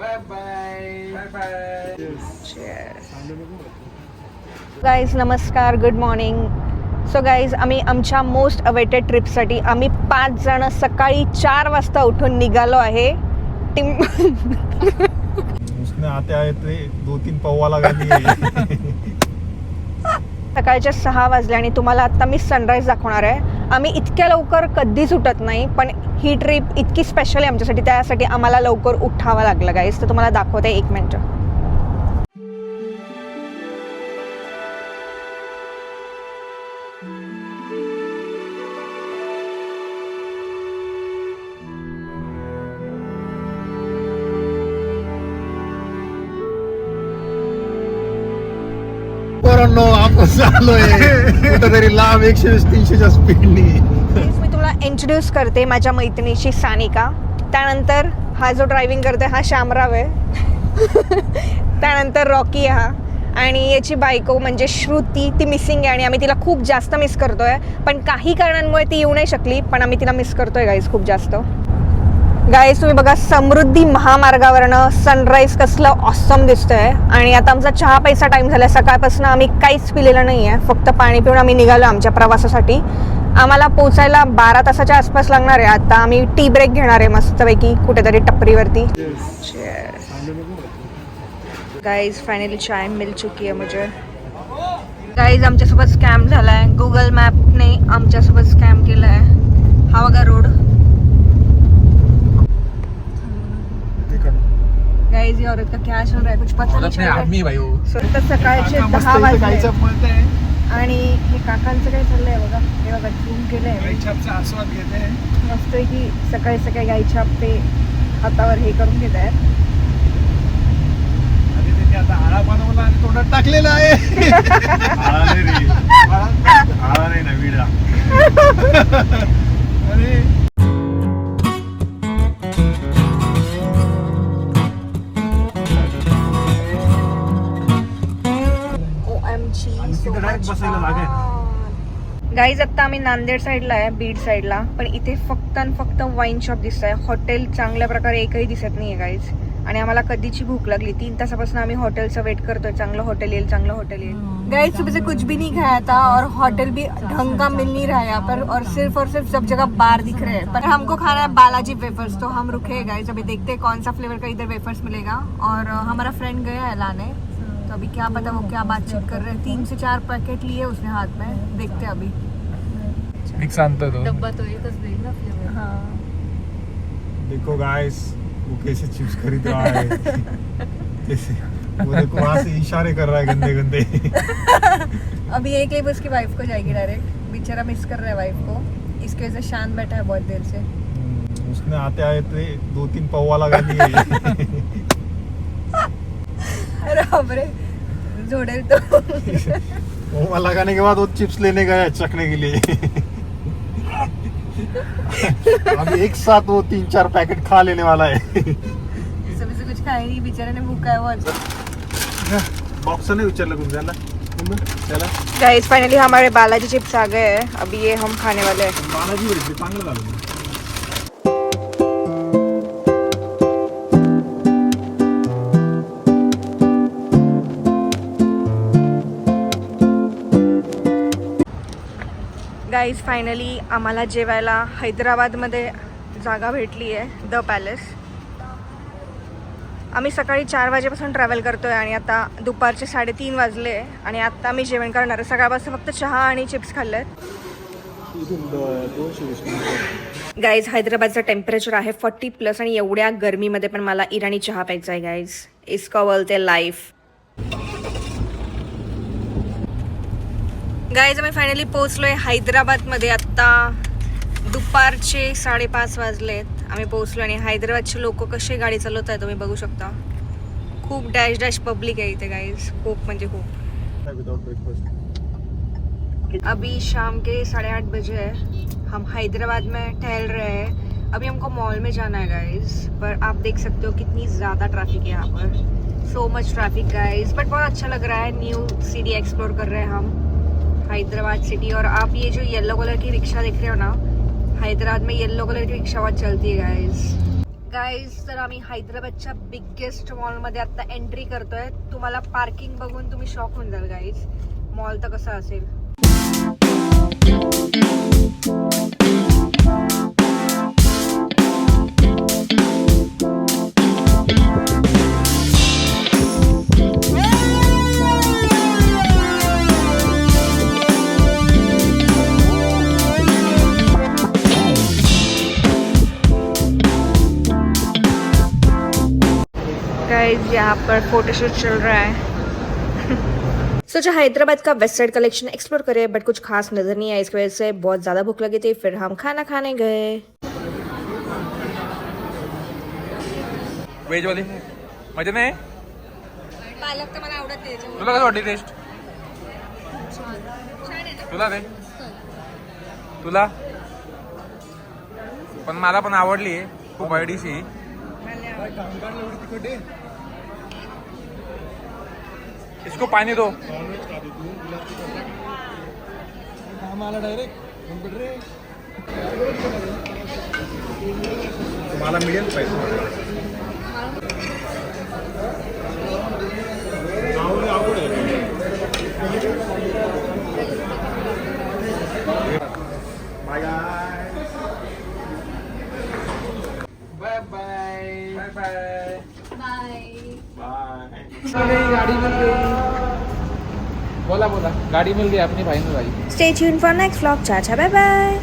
Bye bye bye bye. Guys नमस्कार, good morning. So guys आम्ही आमच्या मोस्ट अवेटेड ट्रिपसाठी आम्ही 5 जण सकाळी 4 वाजता उठून निघालो आहे. उसने आते आए थे 2-3 पौवा लगा दिए. सकाळच्या 6 वाजले आणि तुम्हाला आता मी सनराईज दाखवणार आहे. आम्ही इतक्या लवकर कधीच उठत नाही, पण ही ट्रिप इतकी स्पेशल आहे आमच्यासाठी, त्यासाठी आम्हाला लवकर उठावं लागलं गाईज. तर तुम्हाला दाखवते 1 मिनिट. पोरांनो आपण चाललोय कुठेतरी लांब 120-300च्या स्पीडनी. मी तुला इंट्रोड्यूस करते माझ्या मैत्रिणीची सानिका. त्यानंतर हा जो ड्रायव्हिंग करते हा श्यामराव आहे. त्यानंतर रॉकी हा, आणि याची बायको म्हणजे श्रुती, ती मिसिंग आहे आणि आम्ही तिला खूप जास्त मिस करतोय. पण काही कारणांमुळे ती येऊ नाही शकली, पण आम्ही तिला मिस करतोय गाईज खूप जास्त. गाईज तुम्ही बघा, समृद्धी महामार्गावरनं सनराईज कसलं ऑसम दिसतंय. आणि आता आमचा चहा पैसा टाईम झाला. सकाळपासून आम्ही काहीच पिलेलं नाही आहे, फक्त पाणी पिऊन आम्ही निघालो आमच्या प्रवासासाठी. आम्हाला पोचायला 12 तासाच्या आसपास लागणार आहे. आता आम्ही टी ब्रेक घेणार आहे मस्तपैकी कुठेतरी टपरीवरती. गाईज फायनली चाय मिल चुकी आहे मुझे. गाईज आमच्यासोबत स्कॅम झाला आहे. गुगल मॅपने आमच्यासोबत स्कॅम केला आहे. हा बघा रोड. गाइस ये औरत का क्या चल रहा है कुछ पता नहीं चल रहा है. भाई वो तर सकाळचे 10 वाजले आणि हे काकांचं काय चाललंय बघा. हे बघा झूम केलंय. गाईछापचा आस्वाद घेते. मस्त की सकाळी सकाळी गाईछाप ते हातावर हे करून घेत आहेत. आणि त्यांनी आता आळा बनवला आणि तोंडात टाकलेला आहे. आळा नाही रे, आळा नाही ना, विडा. अरे बसायला लागेल. गाईज आता आम्ही नांदेड साईडला आहे, बीड साईडला, पण इथे फक्त आणि फक्त वाईन शॉप दिसत आहे. हॉटेल चांगल्या प्रकारे एकही दिसत नाही आहे गाईज. आणि आम्हाला कधीची भूक लागली. 3 तासापासून आम्ही हॉटेलचं वेट करतोय. चांगलं हॉटेल येईल, चांगलं हॉटेल येईल. गाइस सुबह से कुछ भी नहीं खाया था और होटल भी ढंग का मिल नहीं रहा है यहाँ पर, और सिर्फ सब जगह बार दिख रहे हैं. पर हमको खाना है बालाजी वेफर्स, तो हम रुके हैं गाइस. अभी देखते हैं कौन सा फ्लेवर का इधर वेफर्स मिलेगा. और हमारा फ्रेंड गया है लाने, तो अभी क्या पता वो क्या बातचीत कर रहे हैं. 3 से 4 पैकेट लिए उसने हाथ में. देखते हैं अभी. मिक्स आणतो तो डब्बा तो एकच देईल ना फ्लेवर. हाँ देखो गाइस वो कैसे चिप्स खरीद रहा है. कैसे वो देखो वहाँ से इशारे कर रहा है गंदे गंदे. अभी एक क्लिप उसकी वाइफ को जाएगी डायरेक्ट. बेचारा मिस कर रहा है वाइफ को. इसकी वजह से शान बैठा है बहुत देर से. उसने आते आए थे 2-3 पौवा लगा दिए. अरे बाप रे, जोड़ेल तो. पौवा लगाने के बाद वो चिप्स लेने गया चखने के लिए. अभी एक साथ वो 3-4 पैकेट खा लेने वाला है. सभी से कुछ खाया नहीं, बेचारे ने भूखा है वो आज. बॉक्स ने विचारलं कोण त्याला. त्याला गाइस फाइनली हमारे बालाजी चिप्स आ गए हैं. अभी ये हम खाने वाले हैं. बालाजी भेटले, चांगलं झालं. गाइस फायनली आम्हाला जेवायला हैदराबादमध्ये जागा भेटली आहे, द पॅलेस. आम्ही सकाळी 4 वाजेपासून ट्रॅव्हल करतोय आणि आता दुपारचे 3:30 वाजले आणि आता आम्ही जेवण करणार आहे. सकाळपासून फक्त चहा आणि चिप्स खाल्लेत. गाईज हैदराबादचं टेम्परेचर आहे 40+ आणि एवढ्या गरमीमध्ये पण मला इराणी चहा प्यायचा आहे गाईज. इसका बोलते लाईफ. गाईज आम्ही फायनली पोहोचलोय हैदराबादमध्ये. आत्ता दुपारचे 5:30 वाजलेत. आम्ही पोहोचलो आणि हैदराबादचे लोक कसे गाडी चालवत आहेत तुम्ही बघू शकता. खूप डॅश डॅश पब्लिक आहे इथे गाईज, खूप म्हणजे खूप. Without breakfast. अभी शाम के 8:30 बजे है. हम हैदराबाद में ठहर रहे हैं. अभी हमको मॉल में जाना है गाइज, पर आप देख सकते हो कितनी ज़्यादा ट्रैफिक है यहाँ पर. So much traffic guys, but बहुत अच्छा लग रहा है. न्यू सिटी एक्सप्लोर कर रहे हैं हम, हैदराबाद सिटी. और आप ये जो येलो कलर की रिक्शा देख रहे हो ना, हैदराबाद में येलो कलर की रिक्शा बहुत चलती है गाइज. गाईज तर आम्ही हैदराबादच्या बिगेस्ट मॉलमध्ये आता एंट्री करतोय. तुम्हाला पार्किंग बघून तुम्ही शॉक होऊन जाल गाईज. मॉल तर कसा असेल. गाइस यहाँ पर फोटोशूट चल रहा है. सोचा हैदराबाद का वेस्ट साइड कलेक्शन एक्सप्लोर करें बट कुछ खास नजर नहीं आया. इसकी वजह से बहुत ज़्यादा भूख लगी थी. फिर हम खाना खाने गए. व्हेज वाली मजा नाही. पालक तर मला आवडते. तुला कसं वाटली टेस्ट? तुला दे. तुला पण मला पण आवडली आहे. खूप डिश ही. इसको पानी दो. तुम्हाला मिळेल पैसे. Bye bye bye bye Bye. Bye. गाड़ी मिल गई. बोला बोला गाड़ी मिल गई अपनी भाई में भाई. Stay tuned for next vlog. Cha cha bye bye.